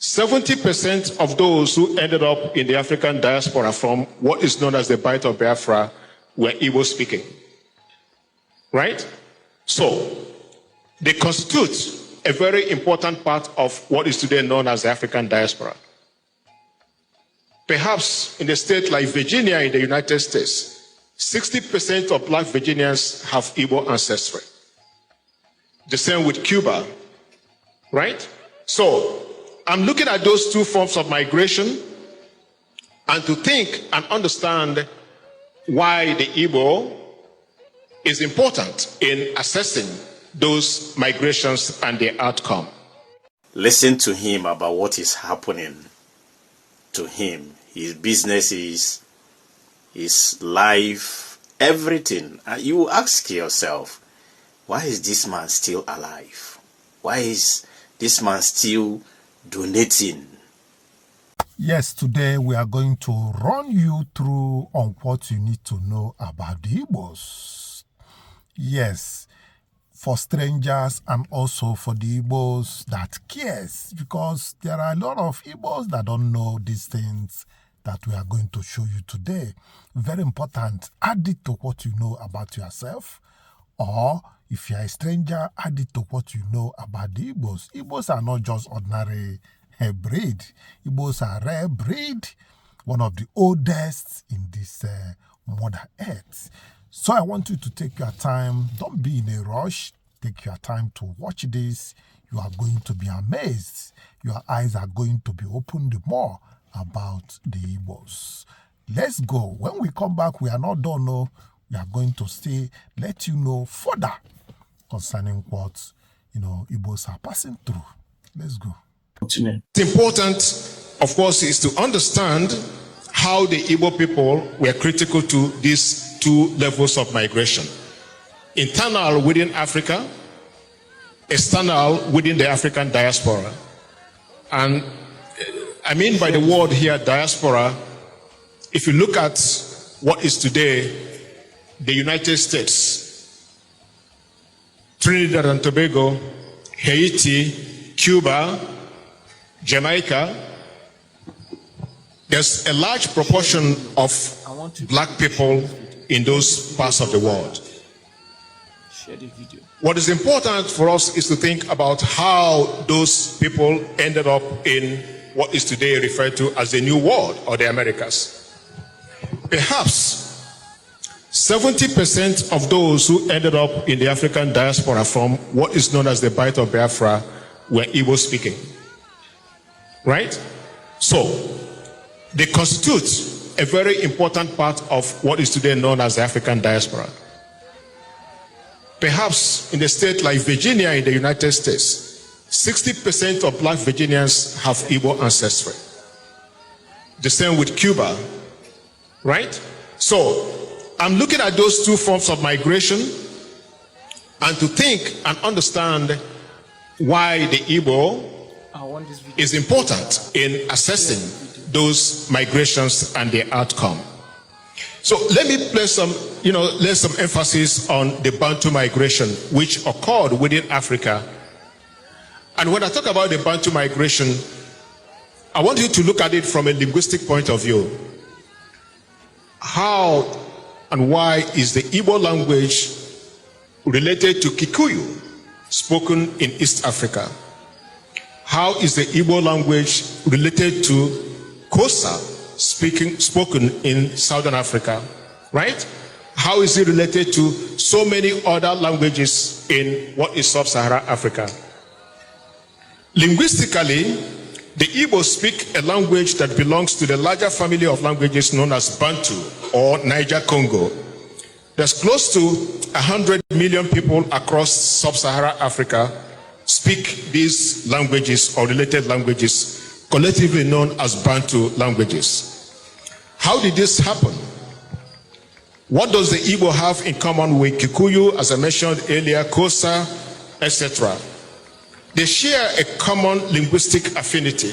70% of those who ended up in the African diaspora from what is known as the Bight of Biafra were Igbo speaking. Right? So, they constitute a very important part of what is today known as the African diaspora. Perhaps in a state like Virginia in the United States, 60% of black Virginians have Igbo ancestry. The same with Cuba, right? So, I'm looking at those two forms of migration and to think and understand why the Igbo is important in assessing those migrations and their outcome. Listen to him about what is happening to him, his businesses, his life, everything. And you ask yourself, why is this man still alive? Why is this man still donating? Yes, today we are going to run you through on what you need to know about the Igbos. Yes, for strangers and also for the Igbos that cares, because there are a lot of Igbos that don't know these things that we are going to show you today. Very important. Add it to what you know about yourself, or if you are a stranger, add it to what you know about the Igbos. Igbos are not just ordinary breed. Igbos are rare breed, one of the oldest in this Mother Earth. So I want you to take your time. Don't be in a rush. Take your time to watch this. You are going to be amazed. Your eyes are going to be opened more about the Igbos. Let's go. When we come back, we are not done. No, we are going to let you know further concerning what Igbos are passing through. Let's go. It's important, of course, is to understand how the Igbo people were critical to these two levels of migration. Internal within Africa, external within the African diaspora. And I mean by the word here, diaspora, if you look at what is today the United States, Trinidad and Tobago, Haiti, Cuba, Jamaica, there's a large proportion of black people in those parts of the world. Share the video. What is important for us is to think about how those people ended up in what is today referred to as the New World or the Americas. Perhaps 70% of those who ended up in the African diaspora from what is known as the Bight of Biafra were Igbo speaking. Right? So, they constitute a very important part of what is today known as the African diaspora. Perhaps in a state like Virginia in the United States, 60% of black Virginians have Igbo ancestry. The same with Cuba, right? So, I'm looking at those two forms of migration and to think and understand why the Igbo is important in assessing those migrations and their outcome. So let me place some emphasis on the Bantu migration, which occurred within Africa. And when I talk about the Bantu migration, I want you to look at it from a linguistic point of view. How and why is the Igbo language related to Kikuyu, spoken in East Africa? How is the Igbo language related to Xhosa, spoken in Southern Africa, right? How is it related to so many other languages in what is Sub-Saharan Africa? Linguistically, the Igbo speak a language that belongs to the larger family of languages known as Bantu or Niger-Congo. There's close to 100 million people across Sub-Saharan Africa speak these languages or related languages, collectively known as Bantu languages. How did this happen? What does the Igbo have in common with Kikuyu, as I mentioned earlier, Xhosa, etc.? They share a common linguistic affinity.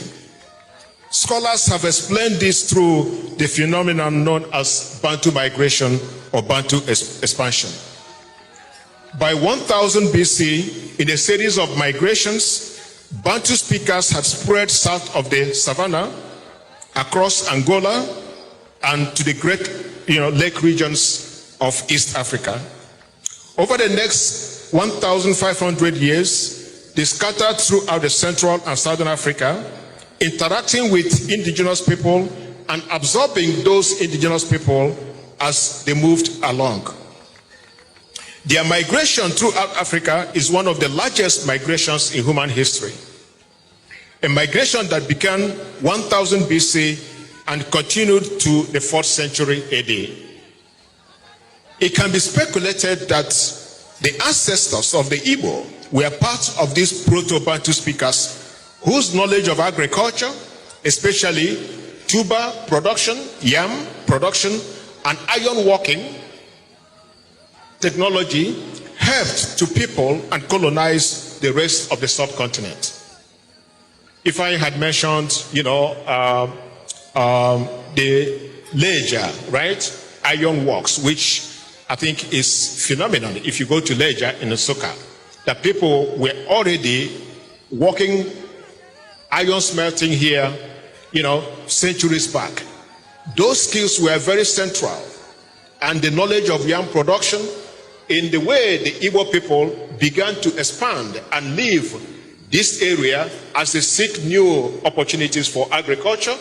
Scholars have explained this through the phenomenon known as Bantu migration or Bantu expansion. By 1000 BC, in a series of migrations, Bantu speakers had spread south of the savannah, across Angola, and to the great lake regions of East Africa. Over the next 1,500 years, they scattered throughout the Central and Southern Africa, interacting with indigenous people and absorbing those indigenous people as they moved along. Their migration throughout Africa is one of the largest migrations in human history. A migration that began 1000 BC and continued to the 4th century AD. It can be speculated that the ancestors of the Igbo were part of these Proto-Bantu speakers whose knowledge of agriculture, especially tuber production, yam production, and iron working technology helped to people and colonize the rest of the subcontinent. If I had mentioned, the Leja, right? Iron works, which I think is phenomenal. If you go to Leja in Nsukka, that people were already working iron smelting here, centuries back. Those skills were very central. And the knowledge of yam production, in the way the Igbo people began to expand and leave this area as they seek new opportunities for agriculture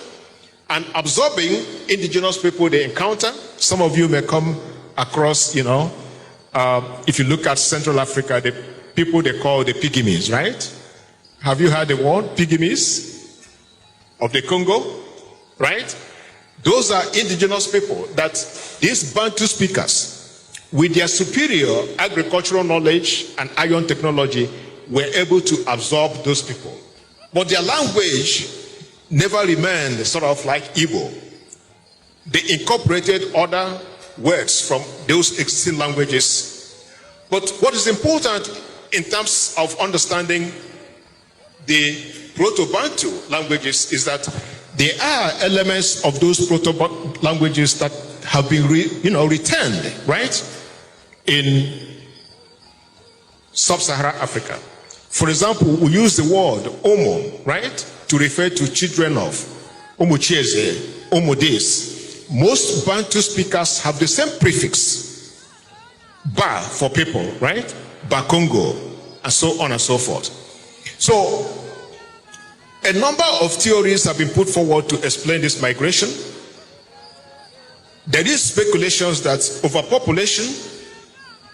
and absorbing indigenous people they encounter. Some of you may come across, if you look at Central Africa, the people they call the pygmies, right? Have you heard the word pygmies of the Congo, right? Those are indigenous people that these Bantu speakers, with their superior agricultural knowledge and iron technology, were able to absorb those people. But their language never remained sort of like Igbo. They incorporated other words from those existing languages. But what is important in terms of understanding the Proto-Bantu languages is that there are elements of those proto-languages that have been retained, right, in sub-Saharan Africa. For example, we use the word Omo, right, to refer to children of Omochieze, Omodis. Most Bantu speakers have the same prefix, Ba for people, right, Bakongo, and so on and so forth. So, a number of theories have been put forward to explain this migration. There is speculations that overpopulation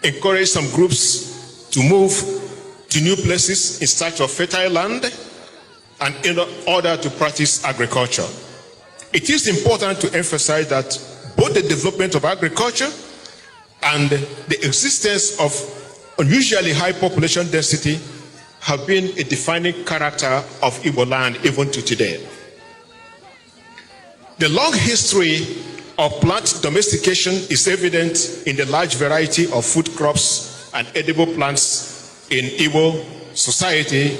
encouraged some groups to move to new places in search of fertile land and in order to practice agriculture. It is important to emphasize that both the development of agriculture and the existence of unusually high population density have been a defining character of Igbo land even to today. The long history of plant domestication is evident in the large variety of food crops and edible plants in Igbo society.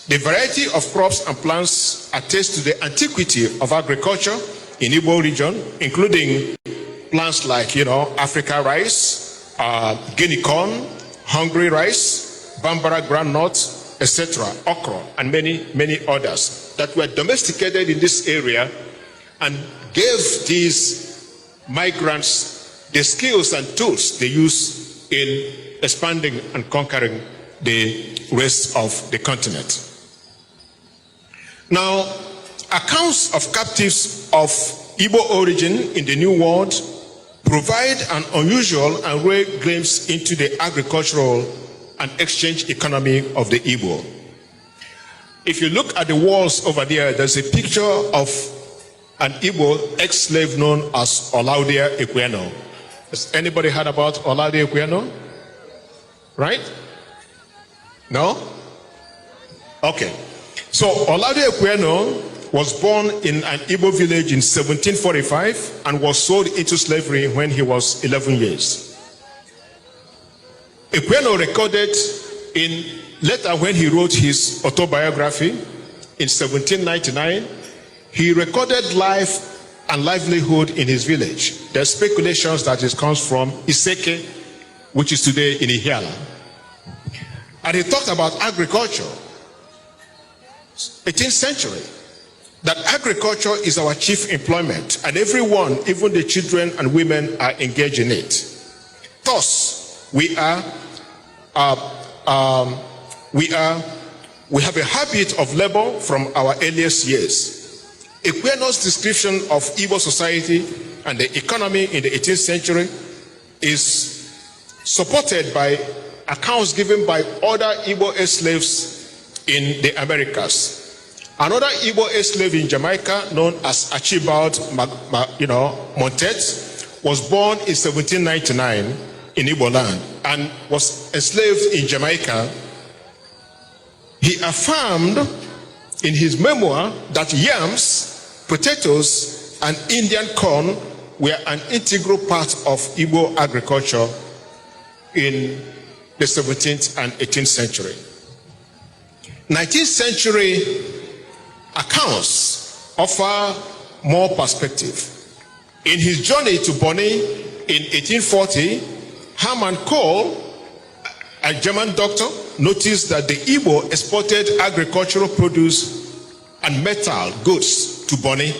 The variety of crops and plants attest to the antiquity of agriculture in Igbo region, including plants like, Africa rice, Guinea corn, Hungary rice, Bambara groundnut, etc., okra, and many, many others that were domesticated in this area and gave these migrants the skills and tools they use in expanding and conquering the rest of the continent. Now, accounts of captives of Igbo origin in the New World provide an unusual and rare glimpse into the agricultural and exchange economy of the Igbo. If you look at the walls over there, there's a picture of an Igbo ex-slave known as Olaudia Equiano. Has anybody heard about Olaudia Equiano? Right? No? Okay. So Olaudia Equiano was born in an Igbo village in 1745 and was sold into slavery when he was 11 years. Equiano recorded later when he wrote his autobiography in 1799, he recorded life and livelihood in his village. There are speculations that it comes from Iseke, which is today in Ihiala. And he talked about agriculture 18th century, that agriculture is our chief employment, and everyone, even the children and women, are engaged in it. Thus, we have a habit of labor from our earliest years. Equiano's description of Igbo society and the economy in the 18th century is supported by accounts given by other Igbo slaves in the Americas. Another Igbo slave in Jamaica, known as Archibald Montet, was born in 1799 in Igbo land and was enslaved in Jamaica. He affirmed in his memoir that yams, potatoes, and Indian corn were an integral part of Igbo agriculture in the 17th and 18th century. 19th century accounts offer more perspective. In his journey to Bonny in 1840, Hermann Kohl, a German doctor, noticed that the Igbo exported agricultural produce and metal goods to Bonny.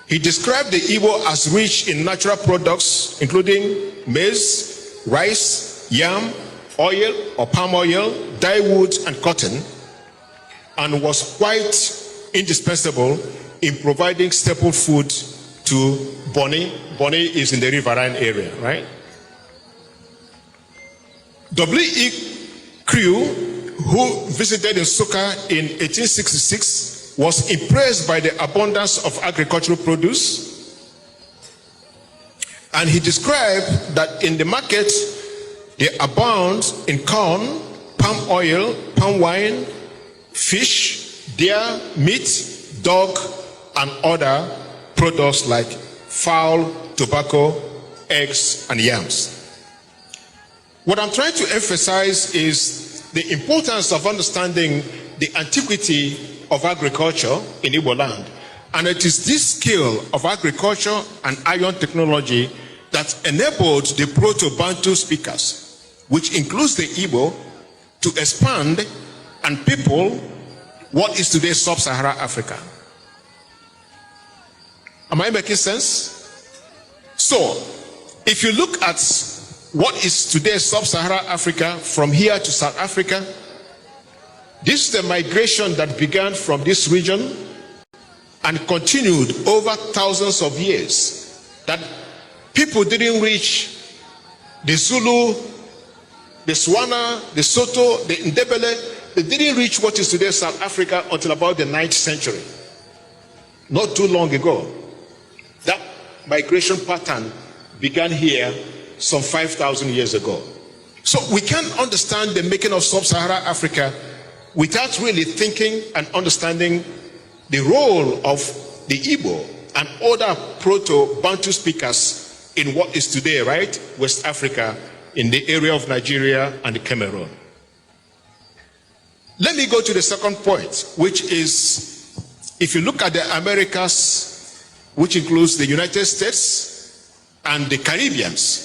He described the Igbo as rich in natural products, including maize, rice, yam, oil or palm oil, dyewood, and cotton, and was quite indispensable in providing staple food to Bonny. Bonny is in the riverine area, right? W.E. Crew, who visited in Nsukka in 1866, was impressed by the abundance of agricultural produce, and he described that in the market they abound in corn, palm oil, palm wine, fish, deer, meat, dog, and other products like fowl, tobacco, eggs, and yams. What I'm trying to emphasize is the importance of understanding the antiquity of agriculture in Igbo land. And it is this skill of agriculture and iron technology that enabled the Proto-Bantu speakers, which includes the Igbo, to expand and people what is today sub-Saharan Africa. Am I making sense? So, if you look at what is today sub-Saharan Africa from here to South Africa, this is the migration that began from this region and continued over thousands of years. That people didn't reach the Zulu, the Swana, the Soto, the Ndebele. They didn't reach what is today South Africa until about the 9th century. Not too long ago. That migration pattern began here some 5,000 years ago. So we can't understand the making of sub-Saharan Africa without really thinking and understanding the role of the Igbo and other Proto-Bantu speakers in what is today, right, West Africa, in the area of Nigeria and the Cameroon. Let me go to the second point, which is, if you look at the Americas, which includes the United States and the Caribbeans,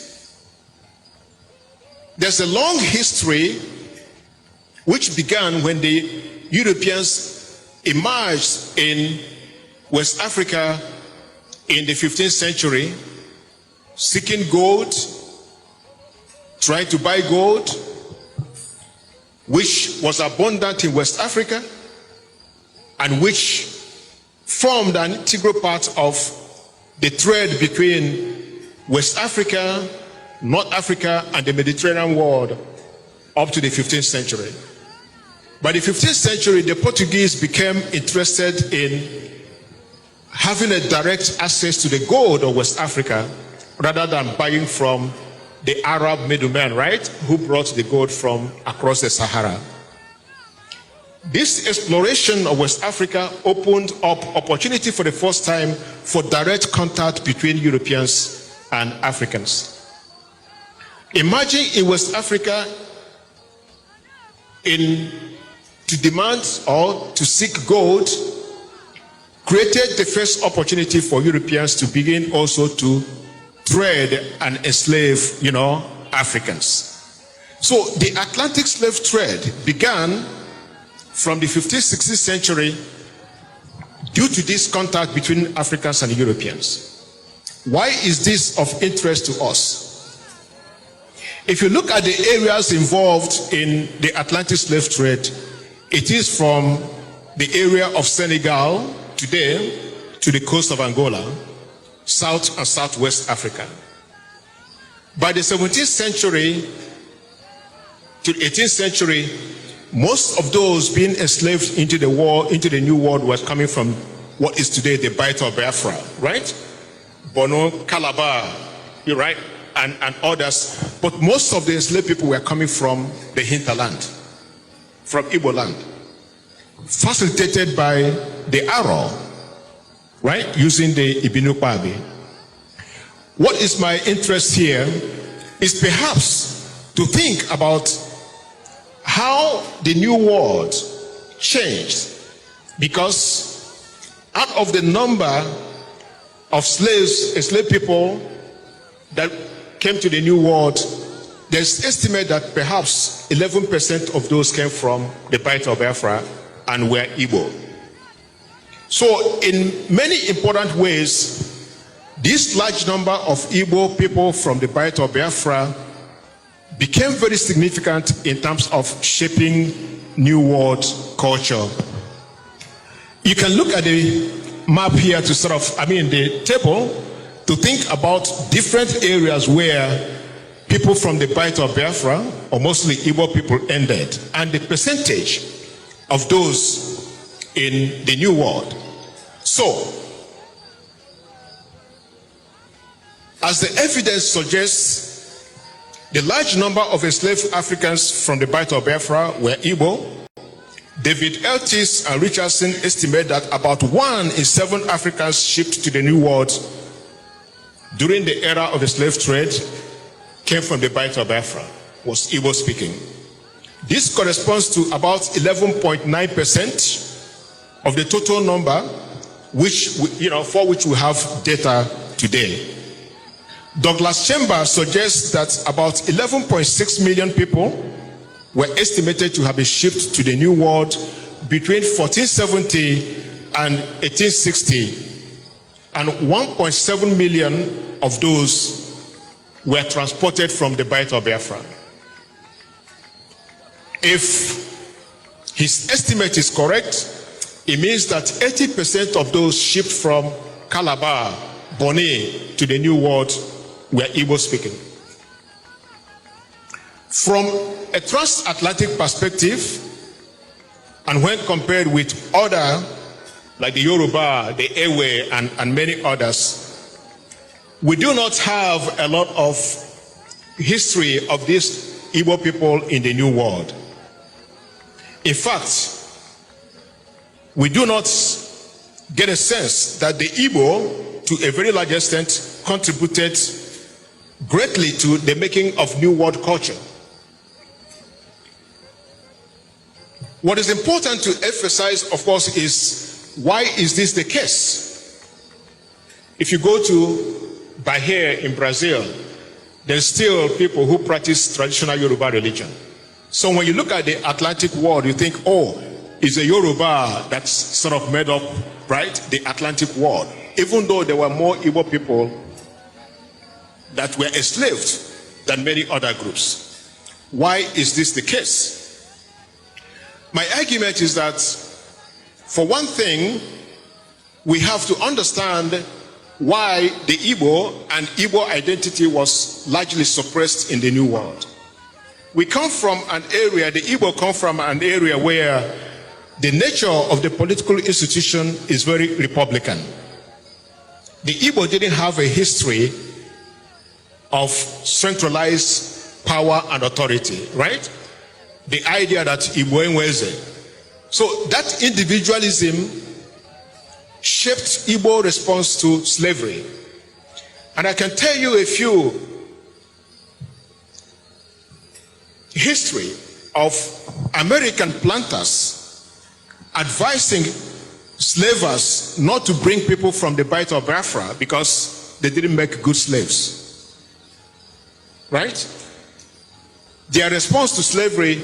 there's a long history which began when the Europeans emerged in West Africa in the 15th century, seeking gold, trying to buy gold, which was abundant in West Africa, and which formed an integral part of the trade between West Africa, North Africa, and the Mediterranean world up to the 15th century. By the 15th century, the Portuguese became interested in having a direct access to the gold of West Africa rather than buying from the Arab middlemen, right, who brought the gold from across the Sahara. This exploration of West Africa opened up opportunity for the first time for direct contact between Europeans and Africans. Imagine in West Africa to demand or to seek gold created the first opportunity for Europeans to begin also to trade and enslave, Africans. So the Atlantic slave trade began from the 15th, 16th century due to this contact between Africans and Europeans. Why is this of interest to us? If you look at the areas involved in the Atlantic slave trade, it is from the area of Senegal today to the coast of Angola, South and Southwest Africa. By the 17th century to the 18th century, most of those being enslaved into the New World were coming from what is today the Bight of Biafra, right? Bono, Calabar, you're right, and others. But most of the enslaved people were coming from the hinterland, from Igbo land, facilitated by the Aro, right, using the Ibinukwabi. What is my interest here is perhaps to think about how the New World changed, because out of the number of enslaved people that came to the New World, there's estimate that perhaps 11% of those came from the Bight of Biafra and were Igbo. So in many important ways, this large number of Igbo people from the Bight of Biafra became very significant in terms of shaping New World culture. You can look at the map here to the table, to think about different areas where people from the Bight of Biafra, or mostly Igbo people, ended, and the percentage of those in the New World. So, as the evidence suggests, the large number of enslaved Africans from the Bight of Biafra were Igbo. David Eltis and Richardson estimate that about 1 in 7 Africans shipped to the New World during the era of the slave trade came from the Bight of Biafra, was Igbo speaking. This corresponds to about 11.9% of the total number, for which we have data today. Douglas Chambers suggests that about 11.6 million people were estimated to have been shipped to the New World between 1470 and 1860, and 1.7 million of those were transported from the Bight of Biafra. If his estimate is correct, it means that 80% of those shipped from Calabar, Bonnet to the New World were Igbo speaking. From a transatlantic perspective, and when compared with other, like the Yoruba, the Ewe, and many others, we do not have a lot of history of these Igbo people in the New World. In fact, we do not get a sense that the Igbo, to a very large extent, contributed greatly to the making of New World culture. What is important to emphasize, of course, is why is this the case? If you go to Bahia in Brazil, there's still people who practice traditional Yoruba religion. So when you look at the Atlantic world, you think, oh, it's a Yoruba that's sort of made up, right, the Atlantic world. Even though there were more Igbo people that were enslaved than many other groups. Why is this the case? My argument is that, for one thing, we have to understand why the Igbo and Igbo identity was largely suppressed in the New World. We come from an area, the Igbo come from an area where the nature of the political institution is very republican. The Igbo didn't have a history of centralized power and authority, right? The idea that Igbo enweze. So that individualism shaped Igbo response to slavery. And I can tell you a few history of American planters advising slavers not to bring people from the Bight of Biafra because they didn't make good slaves. Right? Their response to slavery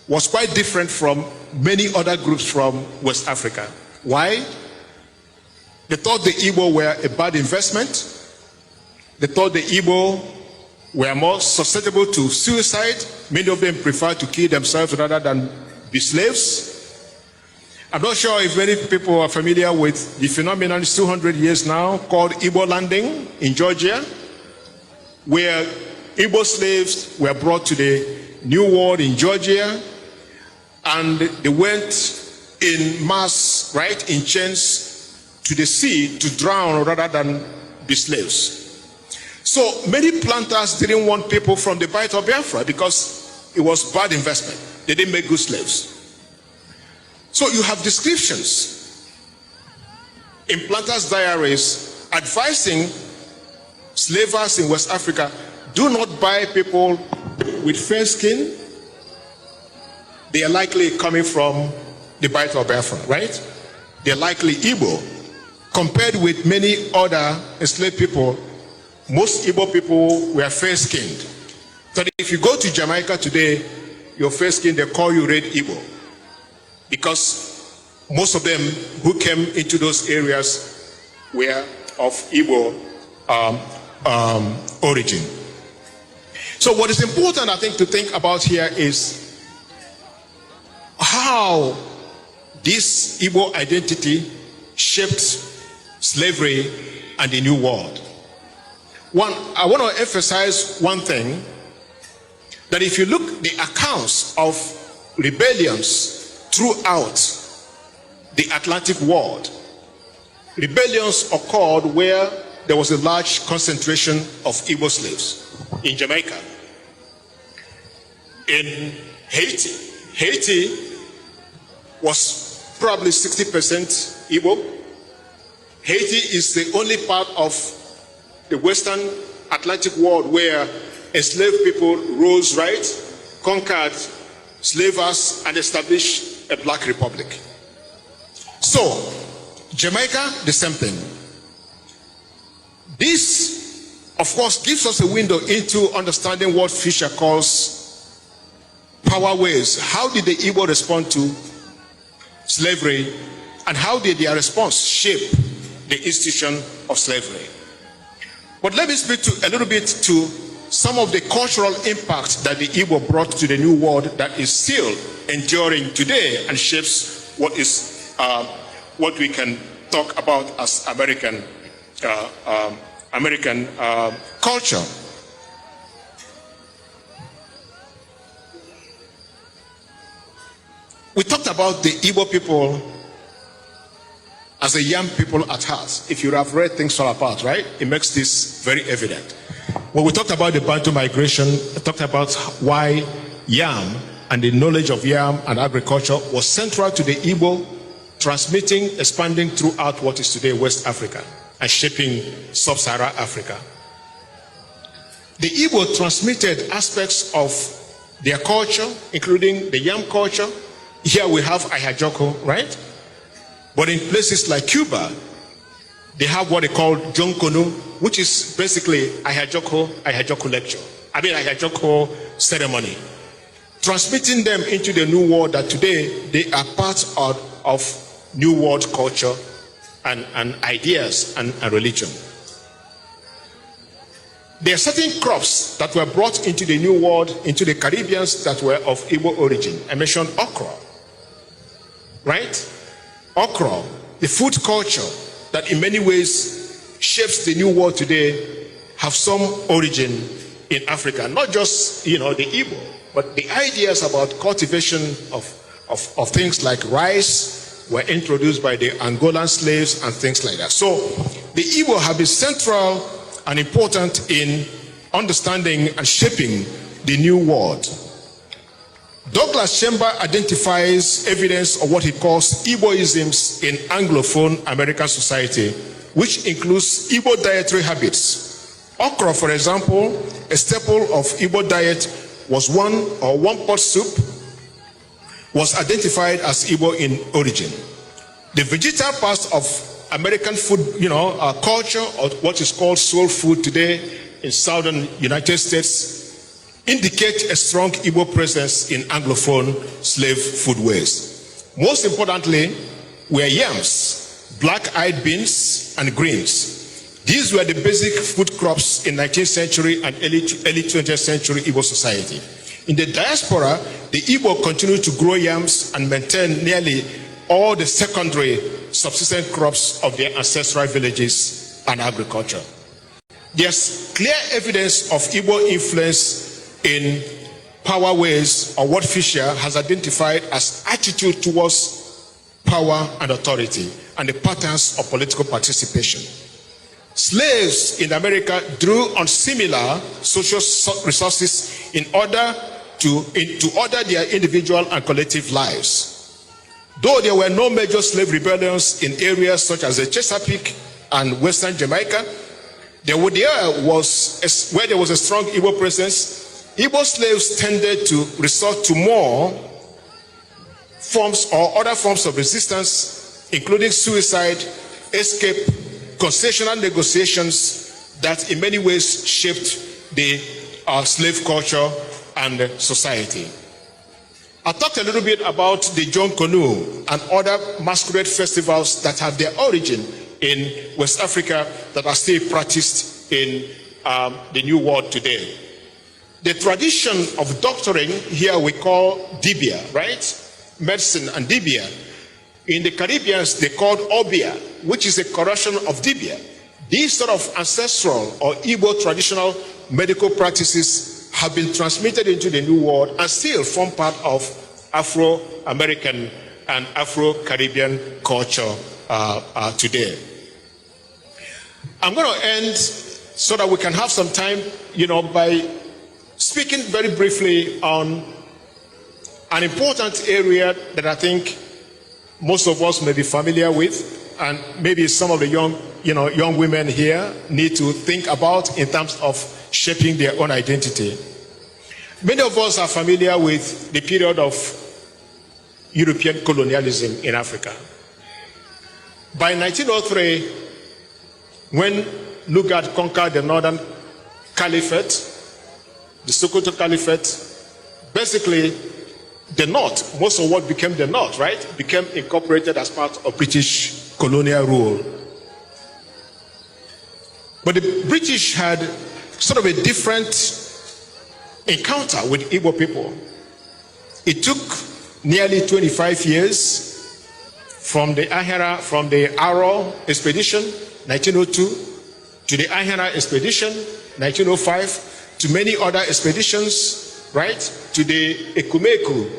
was quite different from many other groups from West Africa. Why? They thought the Igbo were a bad investment. They thought the Igbo were more susceptible to suicide. Many of them preferred to kill themselves rather than be slaves. I'm not sure if many people are familiar with the phenomenon 200 years now called Igbo landing in Georgia, where Igbo slaves were brought to the New World in Georgia, and they went in mass, right, in chains to the sea to drown rather than be slaves. So many planters didn't want people from the Bight of Biafra because it was bad investment. They didn't make good slaves. So you have descriptions in planters' diaries advising slavers in West Africa, do not buy people with fair skin. They are likely coming from the Bight of Biafra, right? They're likely Igbo. Compared with many other enslaved people, most Igbo people were fair-skinned. So if you go to Jamaica today, you're fair-skinned, they call you Red Igbo. Because most of them who came into those areas were of Igbo origin. So what is important, I think, to think about here is how this Igbo identity shaped slavery and the New World. One, I want to emphasize one thing, that if you look at the accounts of rebellions throughout the Atlantic world, rebellions occurred where there was a large concentration of Igbo slaves. In Jamaica, in Haiti. Haiti was probably 60% Igbo. Haiti is the only part of the Western Atlantic world where enslaved people rose, right, conquered slavers, and established a black republic. So, Jamaica, the same thing. This, of course, gives us a window into understanding what Fisher calls power waves. How did the Igbo respond to slavery, and how did their response shape the institution of slavery? But let me speak a little bit to some of the cultural impacts that the Igbo brought to the New World that is still enduring today and shapes what we can talk about as American culture. We talked about the Igbo people as a young people at heart. If you have read Things Fall Apart, right, it makes this very evident. When we talked about the Bantu migration, we talked about why yam and the knowledge of yam and agriculture was central to the Igbo, transmitting, expanding throughout what is today West Africa and shaping sub-Saharan Africa. The Igbo transmitted aspects of their culture, including the yam culture. Here we have Ayajoko, right? But in places like Cuba, they have what they call Jonkonu, which is basically Ayajoko lecture. Ayajoko ceremony. Transmitting them into the New World that today they are part of New World culture and ideas and religion. There are certain crops that were brought into the New World, into the Caribbeans, that were of Igbo origin. I mentioned okra, right? Okra, the food culture that in many ways shapes the New World today, have some origin in Africa. Not just, the Igbo, but the ideas about cultivation of things like rice were introduced by the Angolan slaves and things like that. So the Igbo have been central and important in understanding and shaping the New World. Douglas Chamber identifies evidence of what he calls Igboisms in Anglophone American society, which includes Igbo dietary habits. Okra, for example, a staple of Igbo diet, was one pot soup, was identified as Igbo in origin. The vegetarian part of American food, culture, or what is called soul food today in southern United States, indicate a strong Igbo presence in Anglophone slave foodways. Most importantly were yams, black-eyed beans, and greens. These were the basic food crops in 19th century and early 20th century Igbo society. In the diaspora, the Igbo continued to grow yams and maintain nearly all the secondary subsistence crops of their ancestral villages and agriculture. There's clear evidence of Igbo influence in power ways, or what Fisher has identified as attitude towards power and authority and the patterns of political participation. Slaves in America drew on similar social resources in order to order their individual and collective lives. Though there were no major slave rebellions in areas such as the Chesapeake and Western Jamaica, where there was a strong Igbo presence, Igbo slaves tended to resort to more forms or other forms of resistance, including suicide, escape, concessional negotiations that in many ways shaped the slave culture and society. I talked a little bit about the John Canoe and other masquerade festivals that have their origin in West Africa that are still practiced in the New World today. The tradition of doctoring here we call dibia, right? Medicine and dibia. In the Caribbean, they called obia, which is a corruption of dibia. These sort of ancestral or Igbo traditional medical practices have been transmitted into the New World and still form part of Afro-American and Afro-Caribbean culture today. I'm going to end so that we can have some time, by speaking very briefly on an important area that I think most of us may be familiar with, and maybe some of the young women here need to think about in terms of shaping their own identity. Many of us are familiar with the period of European colonialism in Africa. By 1903, when Lugard conquered the Northern Caliphate, the Sokoto Caliphate, basically the North, most of what became the North, right, became incorporated as part of British colonial rule. But the British had sort of a different encounter with Igbo people. It took nearly 25 years from the Aro expedition, 1902, to the Ahara expedition, 1905, to many other expeditions, right, to the Ekumeku,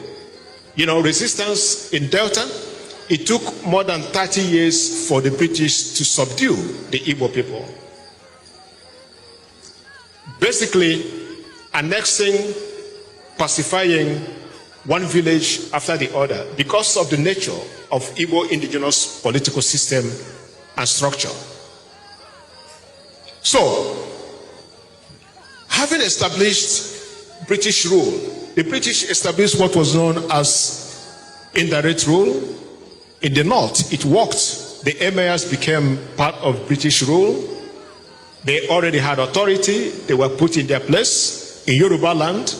resistance in Delta. It took more than 30 years for the British to subdue the Igbo people. Basically, annexing, pacifying one village after the other because of the nature of Igbo indigenous political system and structure. So, having established British rule, the British established what was known as indirect rule. In the North, it worked. The emirs became part of British rule. They already had authority. They were put in their place. In Yoruba land,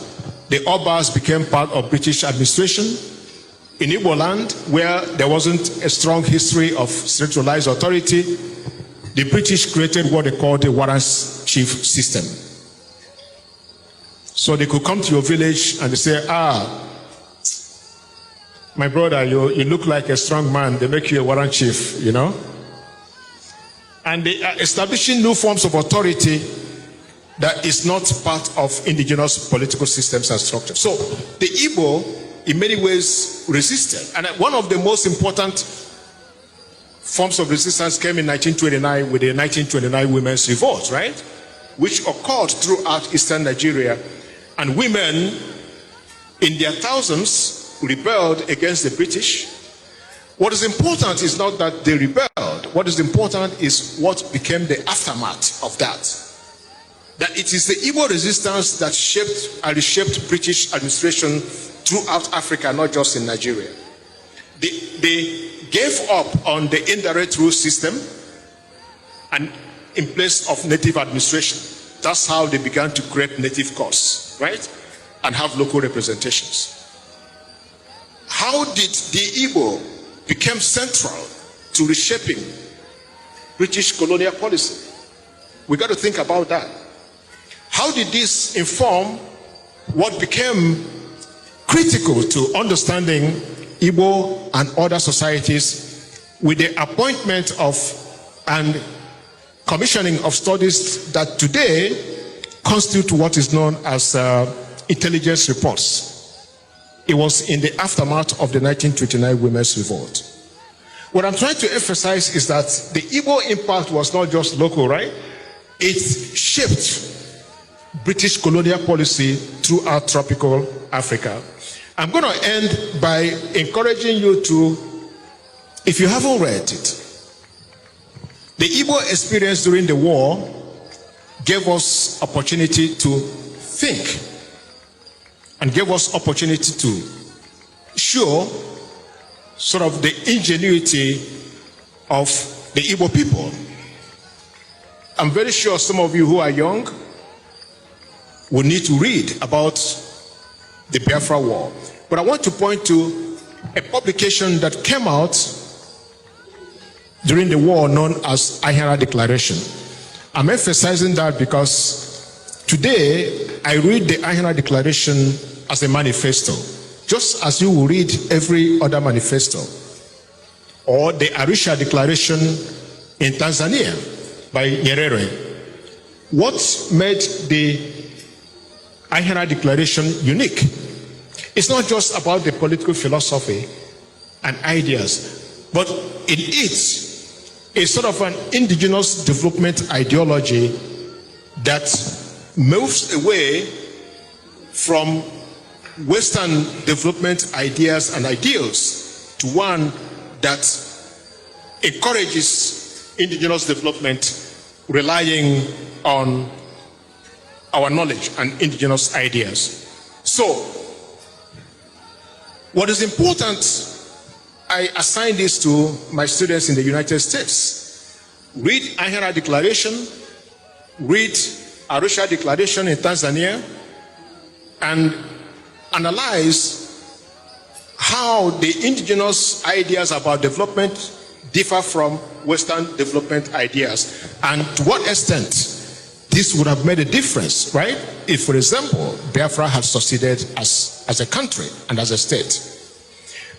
the Obas became part of British administration. In Igbo land, where there wasn't a strong history of centralized authority, the British created what they called the warrants chief system. So they could come to your village and they say, my brother, you look like a strong man. They make you a warrant chief, And they are establishing new forms of authority that is not part of indigenous political systems and structures. So the Igbo, in many ways, resisted. And one of the most important forms of resistance came in 1929 with the 1929 Women's Revolt, right? Which occurred throughout eastern Nigeria. And women, in their thousands, rebelled against the British. What is important is not that they rebelled. What is important is what became the aftermath of that. That it is the Igbo resistance that shaped and reshaped British administration throughout Africa, not just in Nigeria. They gave up on the indirect rule system and in place of native administration. That's how they began to create native courts, right? And have local representations. how did the Igbo become central to reshaping British colonial policy? We got to think about that. How did this inform what became critical to understanding Igbo and other societies with the appointment of and commissioning of studies that today constitute what is known as intelligence reports? It was in the aftermath of the 1929 Women's Revolt. What I'm trying to emphasize is that the Igbo impact was not just local, right? It shaped British colonial policy throughout tropical Africa. I'm going to end by encouraging you to, if you haven't read it, the Igbo experience during the war gave us opportunity to think and gave us opportunity to show sort of the ingenuity of the Igbo people. I'm very sure some of you who are young will need to read about the Biafra War. But I want to point to a publication that came out during the war known as Ahera Declaration. I'm emphasizing that because today I read the Ahera Declaration as a manifesto, just as you will read every other manifesto, or the Arusha Declaration in Tanzania by Nyerere. What made the Ahera Declaration unique? It's not just about the political philosophy and ideas, but in it is sort of an indigenous development ideology that moves away from Western development ideas and ideals to one that encourages indigenous development relying on our knowledge and indigenous ideas. So, what is important, I assign this to my students in the United States. Read Ahera Declaration, read Arusha Declaration in Tanzania, and analyze how the indigenous ideas about development differ from Western development ideas, and to what extent this would have made a difference, right? If, for example, Biafra had succeeded as a country and as a state.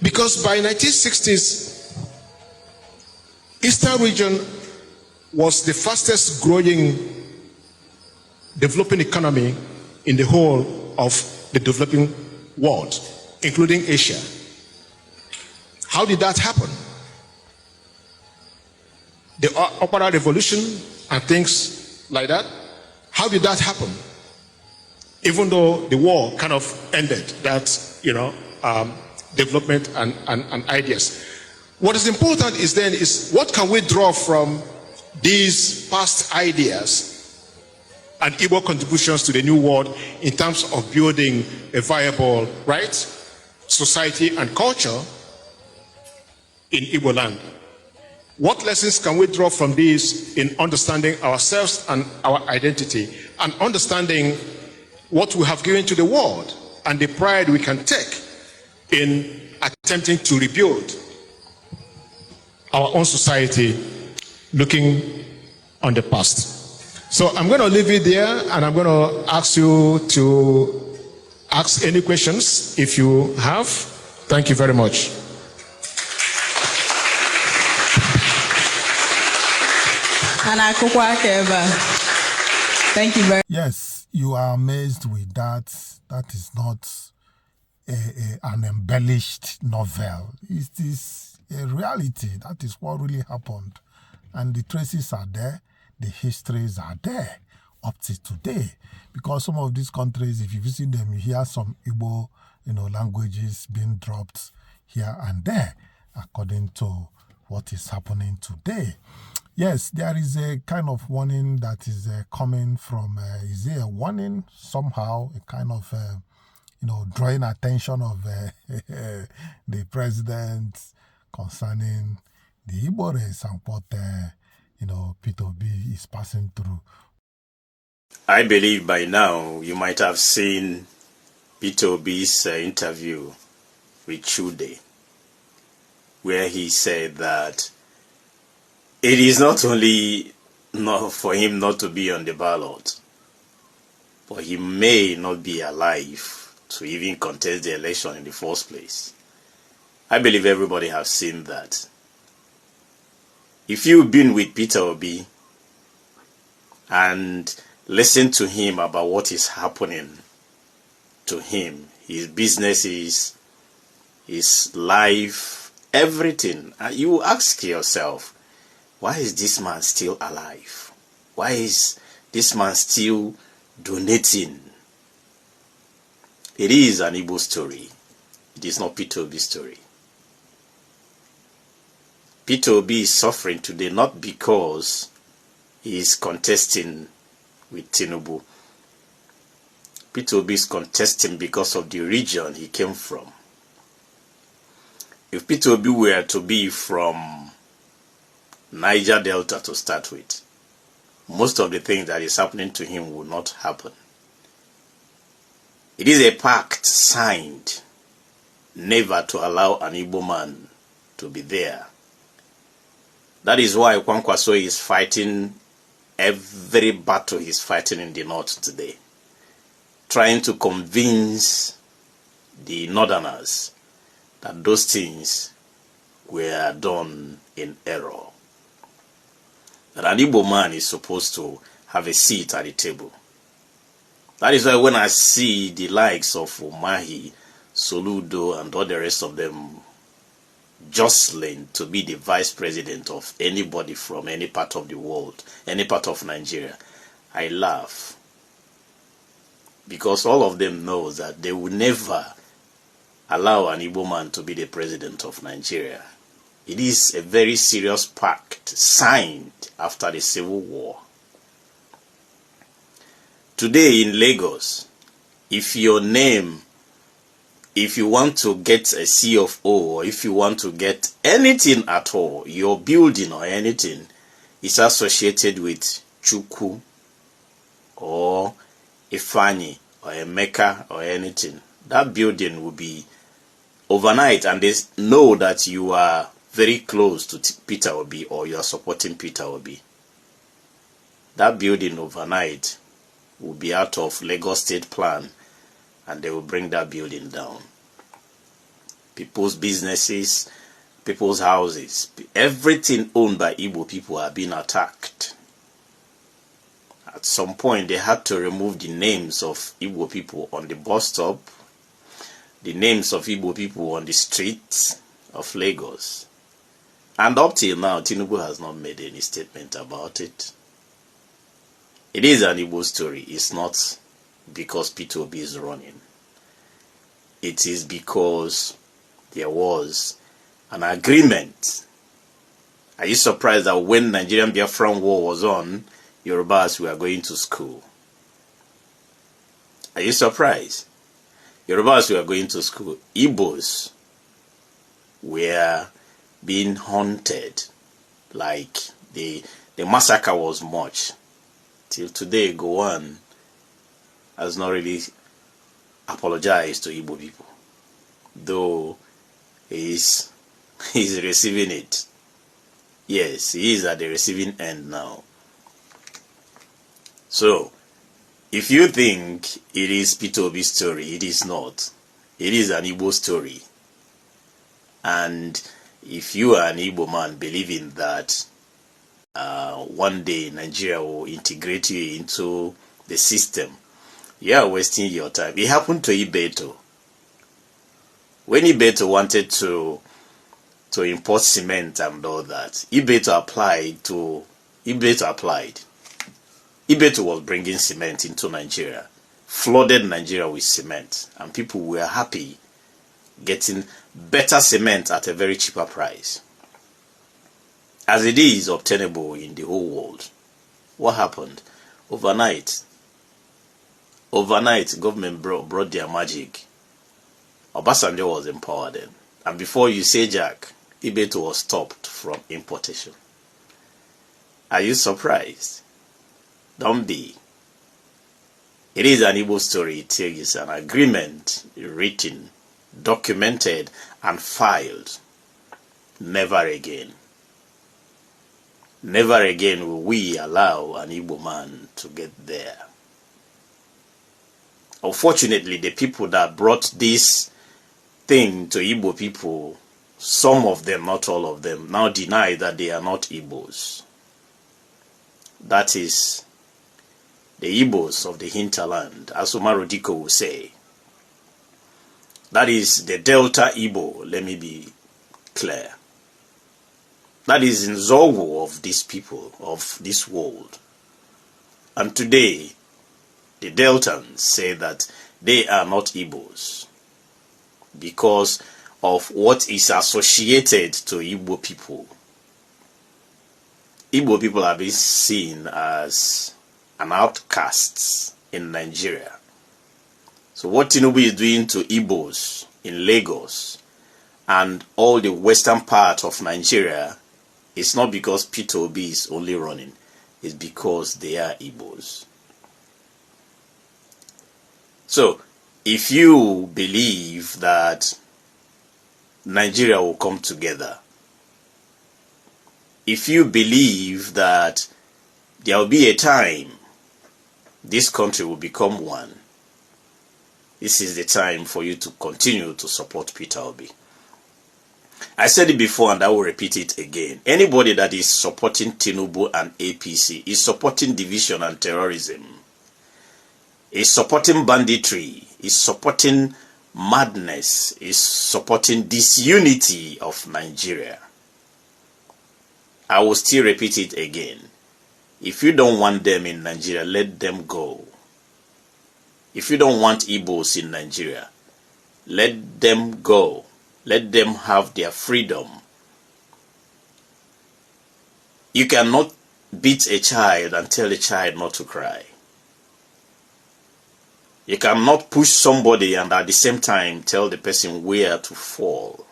Because by 1960s, Eastern region was the fastest growing developing economy in the whole of the developing world, including Asia. How did that happen? The Opera Revolution and things like that. How did that happen? Even though the war kind of ended that, development and ideas. What is important is what can we draw from these past ideas and Igbo contributions to the new world in terms of building a viable, right, society and culture in Igbo land? What lessons can we draw from these in understanding ourselves and our identity, and understanding what we have given to the world and the pride we can take in attempting to rebuild our own society looking on the past? So I'm going to leave it there, and I'm going to ask you to ask any questions if you have. Thank you very much. Thank you very much. Yes, you are amazed with that. That is not an embellished novel. It is a reality. That is what really happened. And the traces are there. The histories are there up to today. Because some of these countries, if you visit them, you hear some Igbo, languages being dropped here and there, according to what is happening today. Yes, there is a kind of warning that is coming from, is there a warning somehow, a kind of, drawing attention of the president concerning the Igbo race and what, Peter B is passing through. I believe by now you might have seen Peter B's interview with Chude, where he said that it is not only not for him not to be on the ballot, but he may not be alive to even contest the election in the first place. I believe everybody has seen that. If you've been with Peter Obi and listened to him about what is happening to him, his businesses, his life, everything, you ask yourself, why is this man still alive? Why is this man still donating? It is an Igbo story. It is not Peter Obi's story. Peter Obi is suffering today not because he is contesting with Tinubu. Peter Obi is contesting because of the region he came from. If Peter Obi were to be from Niger Delta to start with, most of the things that is happening to him will not happen. It is a pact signed never to allow an Igbo man to be there. That is why Kwankwaso is fighting every battle he's fighting in the north today, trying to convince the northerners that those things were done in error. That an Igbo man is supposed to have a seat at the table. That is why when I see the likes of Umahi, Soludo, and all the rest of them jostling to be the vice president of anybody from any part of the world, any part of Nigeria, I laugh. Because all of them know that they will never allow an Igbo man to be the president of Nigeria. It is a very serious pact signed after the Civil War. Today in Lagos, if your name, if you want to get a CFO, or if you want to get anything at all, your building or anything is associated with Chukwu or Ifani or Emeka or anything, that building will be overnight, and they know that you are very close to Peter Obi or you are supporting Peter Obi. That building overnight will be out of Lagos State plan, and they will bring that building down. People's businesses, people's houses, everything owned by Igbo people are being attacked. At some point, they had to remove the names of Igbo people on the bus stop, the names of Igbo people on the streets of Lagos. And up till now, Tinubu has not made any statement about it. It is an Igbo story. It's not because Peter Obi is running. It is because there was an agreement. Are you surprised that when Nigerian Biafra war was on, Yorubas were going to school? Are you surprised? Yorubas were going to school. Igbos were being hunted. Like the massacre was much. Till today, Gowon has not really apologized to Igbo people, though he's receiving it. Yes, he is at the receiving end now. So, if you think it is Peter Obi's story, it is not. It is an Igbo story. And if you are an Igbo man believing that one day Nigeria will integrate you into the system, you are wasting your time. It happened to Ibeto. When Ibeto wanted to import cement and all that, Ibeto applied. Ibeto was bringing cement into Nigeria, flooded Nigeria with cement, and people were happy getting better cement at a very cheaper price, as it is obtainable in the whole world. What happened? Overnight, government brought their magic. Obasanjo was in power then. And before you say Jack, Ibeto was stopped from importation. Are you surprised? Don't be. It is an Igbo story. It is an agreement written documented, and filed. Never again. Never again will we allow an Igbo man to get there. Unfortunately, the people that brought this thing to Igbo people, some of them, not all of them, now deny that they are not Igbos. That is the Igbos of the hinterland, as Omar Diko will say. That is the Delta Igbo, let me be clear. That is in Zogo of these people, of this world. And today, the Deltans say that they are not Igbos because of what is associated to Igbo people. Igbo people have been seen as an outcast in Nigeria. So what Tinubu is doing to Igbos in Lagos and all the western part of Nigeria is not because Peter Obi is only running. It's because they are Igbos. So, if you believe that Nigeria will come together, if you believe that there will be a time this country will become one, this is the time for you to continue to support Peter Obi. I said it before and I will repeat it again. Anybody that is supporting Tinubu and APC is supporting division and terrorism, is supporting banditry, is supporting madness, is supporting disunity of Nigeria. I will still repeat it again. If you don't want them in Nigeria, let them go. If you don't want Igbos in Nigeria, let them go. Let them have their freedom. You cannot beat a child and tell a child not to cry. You cannot push somebody and at the same time tell the person where to fall.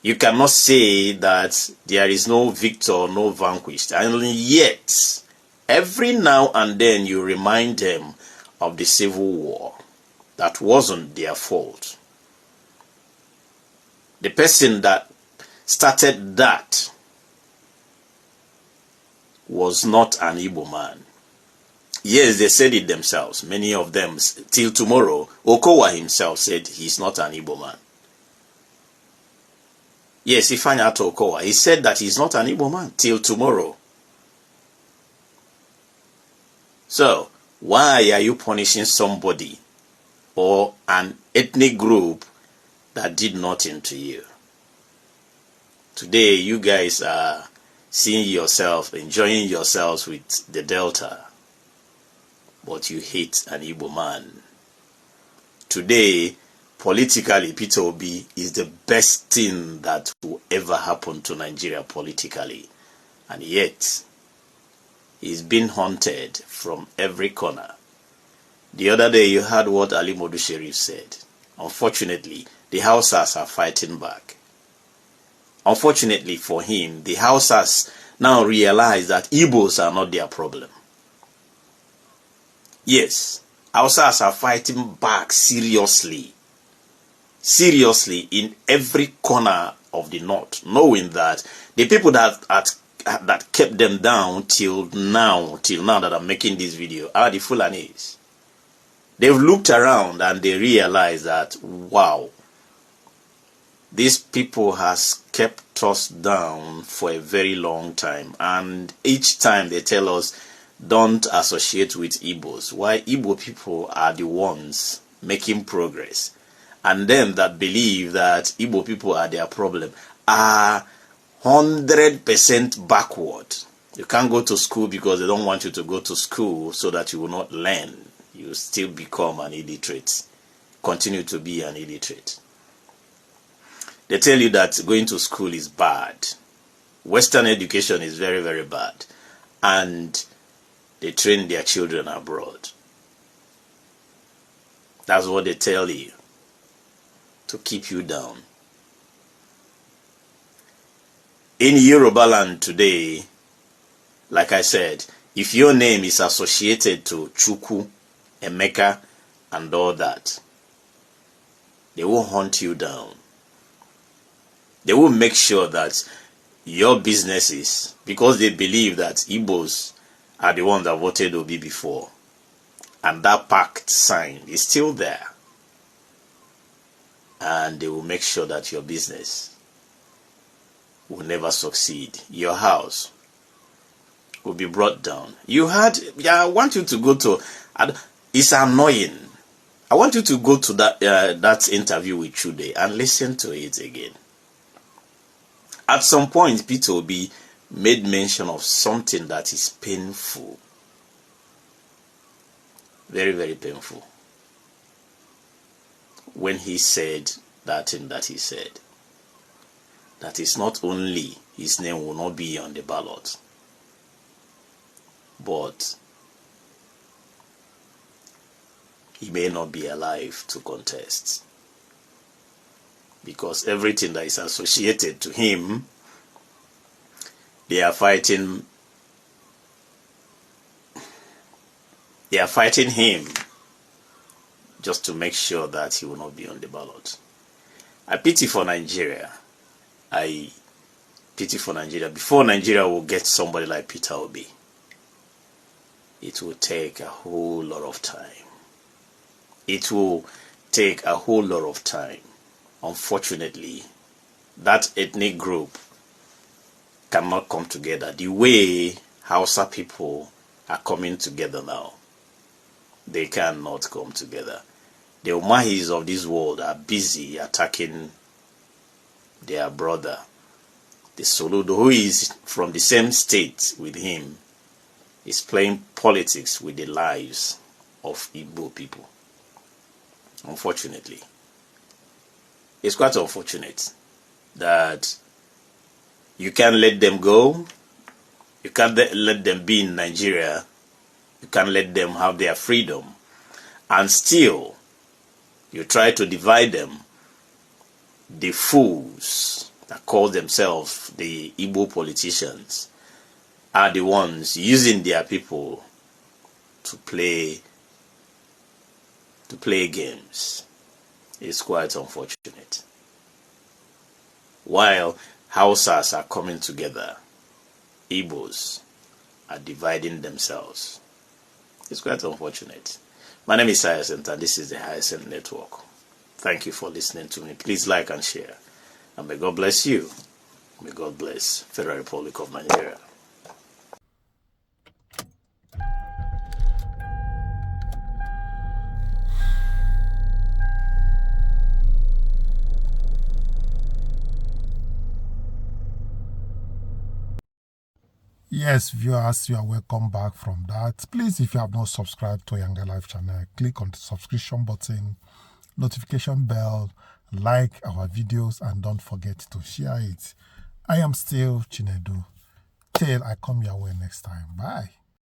You cannot say that there is no victor, no vanquished. And yet, every now and then you remind them of the civil war. That wasn't their fault. The person that started that was not an Igbo man. Yes, they said it themselves. Many of them, till tomorrow, Okowa himself said he's not an Igbo man. Yes, Ifanyato Okowa, he said that he's not an Igbo man till tomorrow. So, why are you punishing somebody or an ethnic group that did nothing to you? Today, you guys are seeing yourself, enjoying yourselves with the Delta, but you hate an Igbo man. Today, politically, Peter Obi is the best thing that will ever happen to Nigeria politically. And yet, he's been haunted from every corner. The other day, you heard what Ali Modu Sherif said. Unfortunately, the Hausas are fighting back. Unfortunately for him, the Hausas now realize that Igbos are not their problem. Yes, Hausas are fighting back seriously. Seriously in every corner of the north, knowing that the people that kept them down till now that I'm making this video are the Fulanis. They've looked around and they realize that, wow, these people has kept us down for a very long time. And each time they tell us, don't associate with Igbos. Why Igbo people are the ones making progress. And them that believe that Igbo people are their problem are 100% backward. You can't go to school because they don't want you to go to school so that you will not learn. You still become an illiterate. Continue to be an illiterate. They tell you that going to school is bad. Western education is very, very bad. And they train their children abroad. That's what they tell you, to keep you down. In Yoruba land today, like I said, if your name is associated to Chukwu, Emeka, and all that, They will hunt you down. They will make sure that your businesses, because they believe that Igbos are the ones that voted Obi before, and that pact signed is still there. And they will make sure that your business will never succeed. Your house will be brought down. I want you to go to, it's annoying. I want you to go to that interview with Chude and listen to it again. At some point, Peter Obi made mention of something that is painful. Very, very painful. When he said that thing that he said, that is not only his name will not be on the ballot, but he may not be alive to contest. Because everything that is associated to him, they are fighting him just to make sure that he will not be on the ballot. I pity for Nigeria. I pity for Nigeria. Before Nigeria will get somebody like Peter Obi, it will take a whole lot of time. It will take a whole lot of time. Unfortunately, that ethnic group cannot come together the way Hausa people are coming together now. They cannot come together. The Umahis of this world are busy attacking their brother, the Soludo, who is from the same state with him, is playing politics with the lives of Igbo people. Unfortunately. It's quite unfortunate that you can't let them go. You can't let them be in Nigeria. You can't let them have their freedom. And still, you try to divide them. The fools that call themselves the Igbo politicians are the ones using their people to play games. It's quite unfortunate. While Hausas are coming together, Igbos are dividing themselves. It's quite unfortunate. My name is Hyacinth and this is the Hyacinth Network. Thank you for listening to me. Please like and share. And may God bless you. May God bless Federal Republic of Nigeria. Yes, viewers, you are welcome back from that. Please, if you have not subscribed to YangaLife channel, click on the subscription button, notification bell, like our videos, and don't forget to share it. I am still Chinedu. Till I come your way next time. Bye.